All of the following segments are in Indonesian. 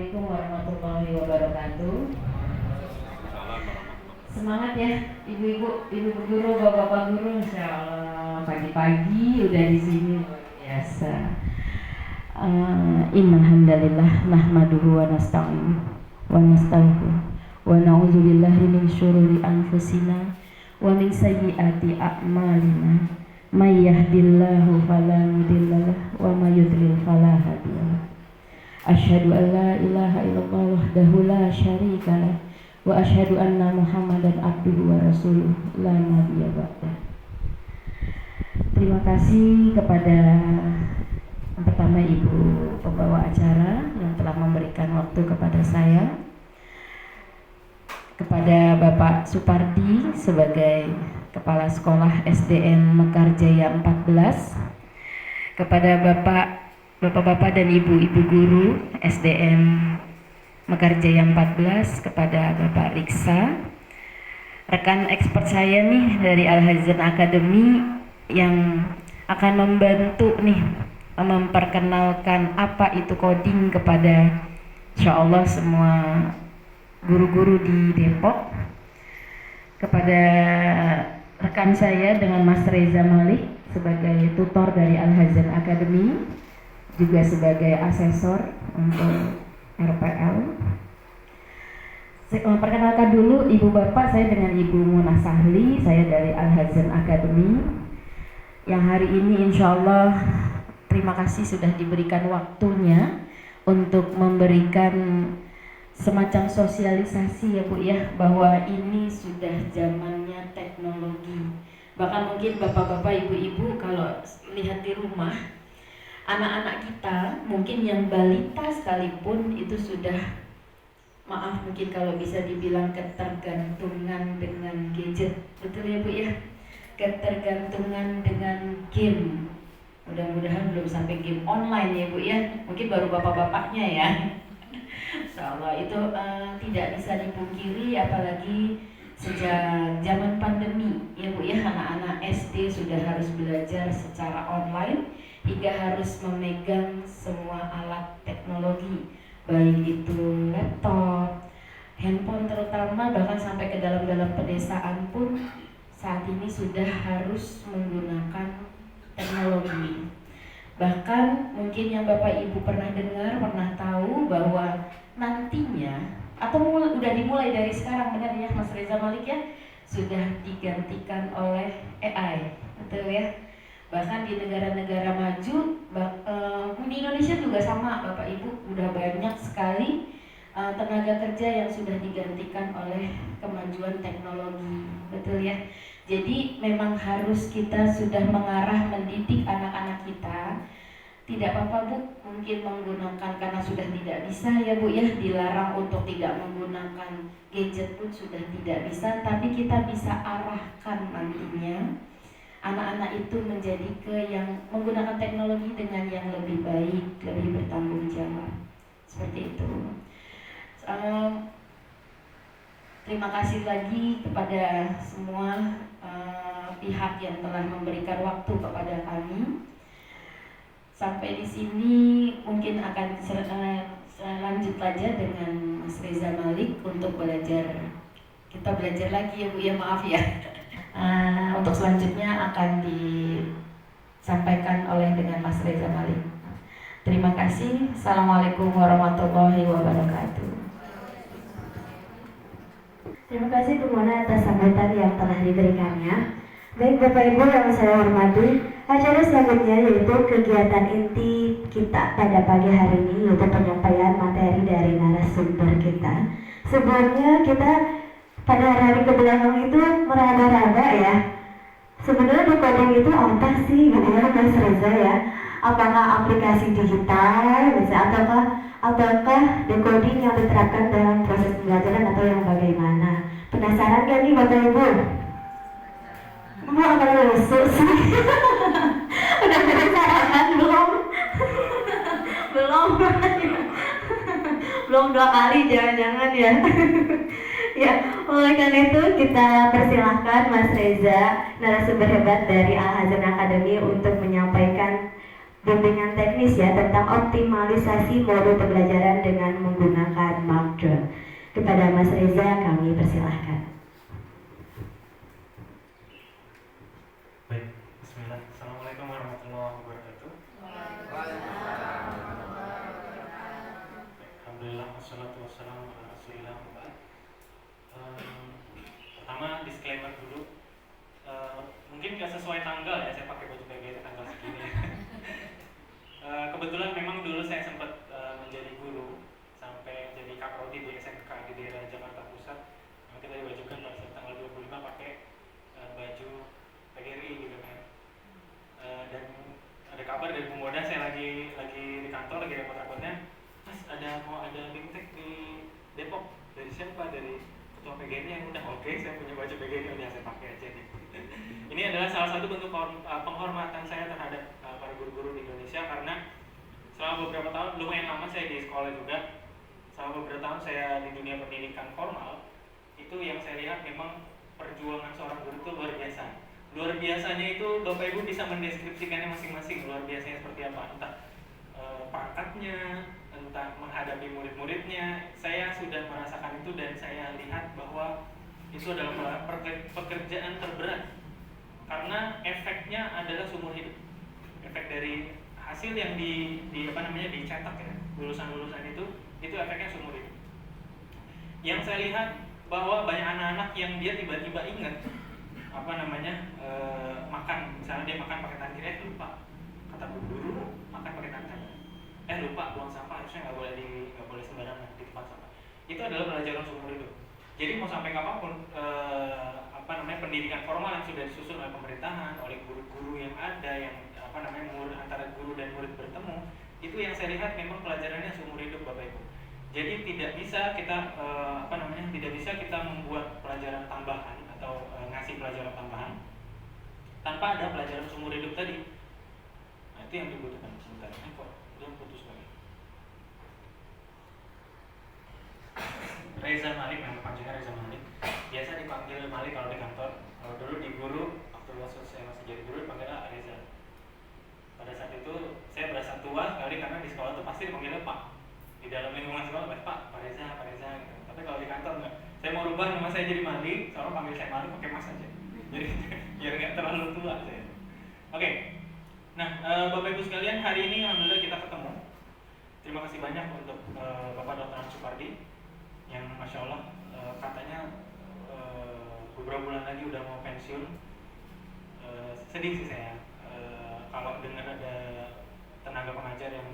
Assalamualaikum warahmatullahi wabarakatuh. Semangat ya ibu-ibu, ibu guru, bapak-bapak guru, insya Allah pagi-pagi udah di sini luar biasa. Innal hamdalillah nahmaduhu wa nasta'inu wa nastaghfiruh wa na'udzubillahi min syururi anfusina wa min sayyiati a'malina. May yahdihillahu fala mudhillalah wa may yudlil fala hadiyalah. Asyhadu an la ilaha illallah wahdahu la syarikalah wa asyhadu anna Muhammadan abduhu wa rasuluh la nabiyya ba'dah. Terima kasih kepada yang pertama Ibu pembawa acara yang telah memberikan waktu kepada saya, kepada Bapak Supardi sebagai Kepala Sekolah SDN Mekarjaya 14, kepada Bapak-bapak dan Ibu-ibu guru SDN Mekarjaya 14, kepada Bapak Riksa, rekan expert saya nih dari Al-Hazan Academy yang akan membantu nih memperkenalkan apa itu coding kepada insya Allah semua guru-guru di Depok, kepada rekan saya dengan Mas Reza Malik sebagai tutor dari Al-Hazan Academy, juga sebagai asesor untuk RPL. Saya memperkenalkan dulu Ibu Bapak, saya dengan Ibu Muna Sahli, saya dari Al-Hazan Academy, yang hari ini insya Allah terima kasih sudah diberikan waktunya untuk memberikan semacam sosialisasi ya Bu ya, bahwa ini sudah zamannya teknologi. Bahkan mungkin bapak-bapak, ibu-ibu kalau lihat di rumah, anak-anak kita mungkin yang balita sekalipun itu sudah, maaf mungkin kalau bisa dibilang ketergantungan dengan gadget. Betul ya Bu ya? Ketergantungan dengan game. Mudah-mudahan belum sampai game online ya Bu ya. Mungkin baru bapak-bapaknya ya. Insyaallah itu tidak bisa dipungkiri, apalagi sejak zaman pandemi ya Bu ya, anak-anak SD sudah harus belajar secara online hingga harus memegang semua alat teknologi, baik itu laptop, handphone terutama, bahkan sampai ke dalam-dalam pedesaan pun saat ini sudah harus menggunakan teknologi. Bahkan mungkin yang Bapak Ibu pernah dengar, pernah tahu bahwa nantinya, atau udah dimulai dari sekarang, benar ya Mas Reza Malik ya, sudah digantikan oleh AI, betul ya. Bahkan di negara-negara maju, di Indonesia juga sama Bapak Ibu, udah banyak sekali tenaga kerja yang sudah digantikan oleh kemajuan teknologi, betul ya. Jadi memang harus kita sudah mengarah mendidik anak-anak kita. Tidak apa-apa Bu, mungkin menggunakan, karena sudah tidak bisa ya Bu ya, dilarang untuk tidak menggunakan gadget pun sudah tidak bisa, tapi kita bisa arahkan nantinya anak-anak itu menjadi ke yang menggunakan teknologi dengan yang lebih baik, lebih bertanggung jawab. Seperti itu. Terima kasih lagi kepada semua pihak yang telah memberikan waktu kepada kami. Sampai di sini mungkin akan lanjut aja dengan Mas Reza Malik untuk belajar. Kita belajar lagi ya Bu ya, maaf ya. Untuk selanjutnya akan disampaikan oleh dengan Mas Reza Malik. Terima kasih. Assalamualaikum warahmatullahi wabarakatuh. Terima kasih Bu Mona atas sambutan yang telah diberikannya. Baik Bapak Ibu yang saya hormati, acara selanjutnya yaitu kegiatan inti kita pada pagi hari ini, yaitu penyampaian materi dari narasumber kita. Sebelumnya kita pada hari kebelakang itu meraba-raba ya, sebenarnya decoding itu apa sih gitu ya Mas Reza ya? Apakah aplikasi digital bisa, ataukah decoding yang diterapkan dalam proses pembelajaran atau yang bagaimana? Penasaran gak nih Bapak Ibu? Akan lusuh sih. Udah penasaran belum? Belum 2 kali jangan-jangan ya. Ya, oleh karena itu kita persilahkan Mas Reza, narasumber hebat dari Al-Hazan Academy, untuk menyampaikan bimbingan teknis ya tentang optimalisasi modul pembelajaran dengan menggunakan Mas Reza, kami persilahkan. Baik, bismillah. Assalamualaikum warahmatullahi wabarakatuh. Alhamdulillah, wassalatu wassalamu ala rasulillah. Pertama, disclaimer dulu. Mungkin nggak sesuai tanggal ya, saya pakai baju PGRI tanggal segini. Kebetulan memang dulu saya sempat menjadi guru sampai jadi kaprodi di SMK di daerah Jakarta Pusat. Memang kita diwajibkan pada saat tanggal 25 pakai baju PGRI gitu kan. Dan ada kabar dari pemuda, saya lagi di kantor, lagi repot-repotnya, Mas mau ada bimtek di Depok. Dari siapa? Dari ketua PGRI yang udah. Oke, saya punya baju PGRI, udah saya pakai aja nih. Ini adalah salah satu bentuk penghormatan saya terhadap para guru-guru di Indonesia, karena selama beberapa tahun, lumayan lama saya di sekolah juga, selama beberapa tahun saya di dunia pendidikan formal, itu yang saya lihat memang perjuangan seorang guru itu luar biasa. Luar biasanya itu Bapak Ibu bisa mendeskripsikannya masing-masing. Luar biasanya seperti apa? Entah pangkatnya, entah menghadapi murid-muridnya. Saya sudah merasakan itu dan saya lihat bahwa itu adalah pekerjaan terberat, karena efeknya adalah seumur hidup. Efek dari hasil yang dicetak ya, lulusan-lulusan itu efeknya seumur hidup. Yang saya lihat bahwa banyak anak-anak yang dia tiba-tiba ingat makan, misalnya dia makan pakai tangan kiri, lupa kata guru makan pakai tangan kanan, lupa buang sampah, harusnya nggak boleh sembarangan di tempat sampah. Itu adalah pelajaran seumur hidup. Jadi mau sampai kapanpun pendidikan formal yang sudah disusun oleh pemerintahan, oleh guru-guru yang ada, yang antara guru dan murid bertemu, itu yang saya lihat memang pelajarannya seumur hidup Bapak Ibu. Jadi tidak bisa kita membuat pelajaran tambahan atau ngasih pelajaran tambahan tanpa ada pelajaran seumur hidup tadi. Nah, itu yang dibutuhkan. Sebentar, kok belum putus lagi. Reza Malik, nama panjangnya Reza Malik. Biasa dipanggil Malik kalau di kantor. Kalau dulu di guru, waktu saya masih jadi guru, dipanggilnya Reza. Pada saat itu saya berasa tua sekali karena di sekolah tuh pasti dipanggilnya Pak. Di dalam lingkungan sekolah, Pak Reza gitu. Tapi kalau di kantor enggak. Saya mau rubah nama saya jadi Malik, soalnya panggil saya Malik pakai Mas aja. Jadi biar nggak terlalu tua saya. Oke. Nah, Bapak Ibu sekalian, hari ini alhamdulillah kita ketemu. Terima kasih banyak untuk Bapak Dr. Supardi yang Masya Allah katanya beberapa bulan lagi udah mau pensiun. Sedih sih saya kalau dengar ada tenaga pengajar yang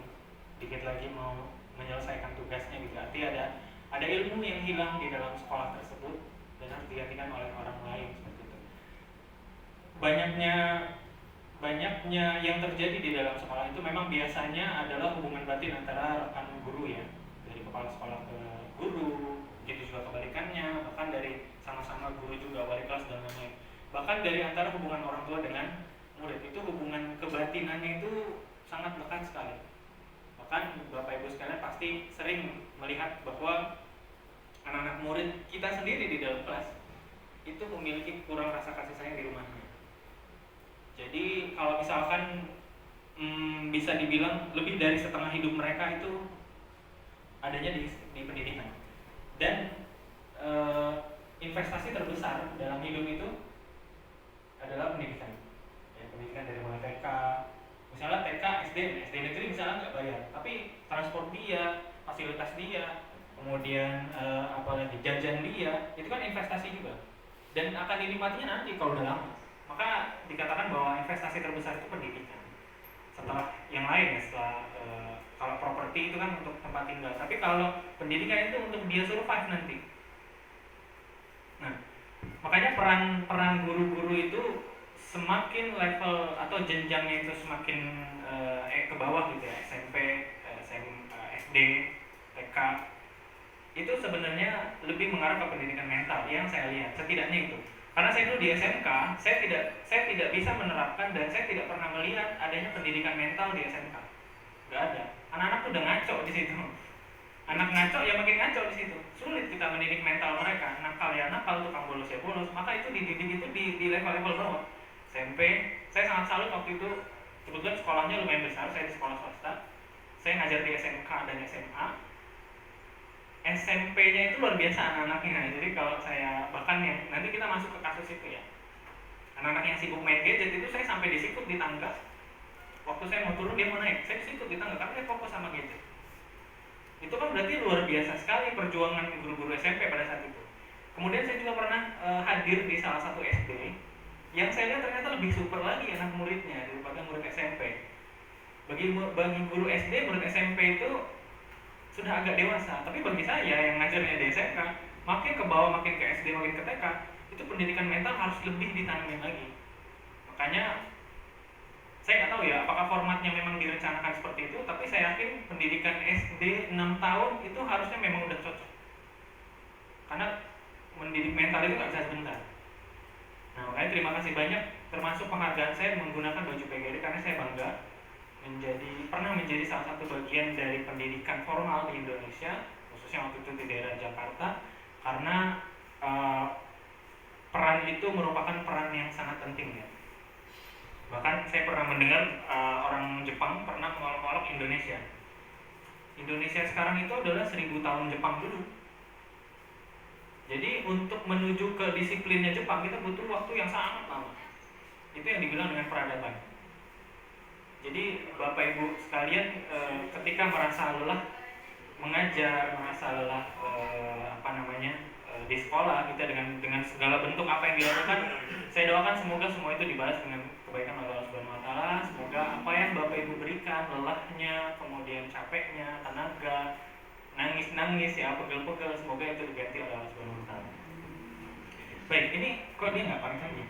dikit lagi mau menyelesaikan tugasnya gitu. Artinya ada ilmu yang hilang di dalam sekolah tersebut dan harus digantikan oleh orang lain seperti itu. Banyaknya yang terjadi di dalam sekolah itu memang biasanya adalah hubungan batin antara rekan guru ya, dari kepala sekolah ke guru, begitu juga kebalikannya, bahkan dari sama-sama guru juga wali kelas dan lain-lain. Bahkan dari antara hubungan orang tua dengan murid itu hubungan kebatinannya itu sangat dekat sekali. Bahkan Bapak Ibu sekalian pasti sering melihat bahwa anak-anak murid kita sendiri di dalam kelas itu memiliki kurang rasa kasih sayang di rumahnya. Jadi kalau misalkan bisa dibilang lebih dari setengah hidup mereka itu adanya di pendidikan. Dan investasi terbesar dalam hidup itu adalah pendidikan. Ya, pendidikan dari mulai TK, misalnya TK, SD negeri misalnya nggak bayar, tapi transport dia, fasilitas dia, kemudian apalagi jajan dia, itu kan investasi juga. Dan akan dinikmatinya nanti kalau udah lama. Maka dikatakan bahwa investasi terbesar itu pendidikan. Setelah yang lain ya, kalau properti itu kan untuk tempat tinggal, tapi kalau pendidikan itu untuk dia survive nanti. Nah, makanya peran guru-guru itu semakin level atau jenjangnya itu semakin ke bawah gitu ya, SMP, SD, TK, itu sebenarnya lebih mengarah ke pendidikan mental yang saya lihat, setidaknya itu. Karena saya dulu di SMK, saya tidak bisa menerapkan dan saya tidak pernah melihat adanya pendidikan mental di SMK. Gak ada. Anak-anak tuh udah ngaco di situ. Anak ngaco ya makin ngaco di situ. Sulit kita mendidik mental mereka. Nakal ya nakal, tukang bolos ya bolos. Maka itu dididik itu di level-level bawah. SMP, saya sangat salut waktu itu. Kebetulan sekolahnya lumayan besar, saya di sekolah swasta. Saya ngajar di SMK dan SMA. SMP-nya itu luar biasa anak-anaknya. Jadi kalau saya bahkan yang nanti kita masuk ke kasus itu ya, anak-anak yang sibuk main gadget itu saya sampai disikut di tangga. Waktu saya mau turun dia mau naik, saya disikut di tangga karena dia fokus sama gadget. Itu kan berarti luar biasa sekali perjuangan guru-guru SMP pada saat itu. Kemudian saya juga pernah hadir di salah satu SD yang saya lihat ternyata lebih super lagi anak muridnya daripada murid SMP. Bagi guru SD, murid SMP itu sudah agak dewasa, tapi bagi saya yang ngajarnya di SMK, makin ke bawah, makin ke SD, makin ke TK, itu pendidikan mental harus lebih ditanamin lagi. Makanya saya nggak tahu ya apakah formatnya memang direncanakan seperti itu, tapi saya yakin pendidikan SD 6 tahun itu harusnya memang udah cocok. Karena mendidik mental itu nggak bisa sebentar. Nah, makanya terima kasih banyak, termasuk penghargaan saya menggunakan baju PGRI karena saya bangga pernah menjadi salah satu bagian dari pendidikan formal di Indonesia, khususnya waktu itu di daerah Jakarta, karena peran itu merupakan peran yang sangat penting ya. Bahkan saya pernah mendengar orang Jepang pernah mengolok-olok Indonesia. Indonesia sekarang itu adalah 1000 tahun Jepang dulu. Jadi untuk menuju ke disiplinnya Jepang kita butuh waktu yang sangat lama. Itu yang dibilang dengan peradaban. Jadi Bapak Ibu sekalian ketika merasa lelah mengajar, merasa lelah di sekolah kita dengan segala bentuk apa yang dilakukan, saya doakan semoga semua itu dibalas dengan kebaikan Allah Subhanahu wa taala. Semoga apa yang Bapak Ibu berikan, lelahnya, kemudian capeknya, tenaga, nangis ya, pegel-pegel, semoga itu diganti oleh Allah Subhanahu wa taala. Baik, ini kok dia nggak pakai lagi?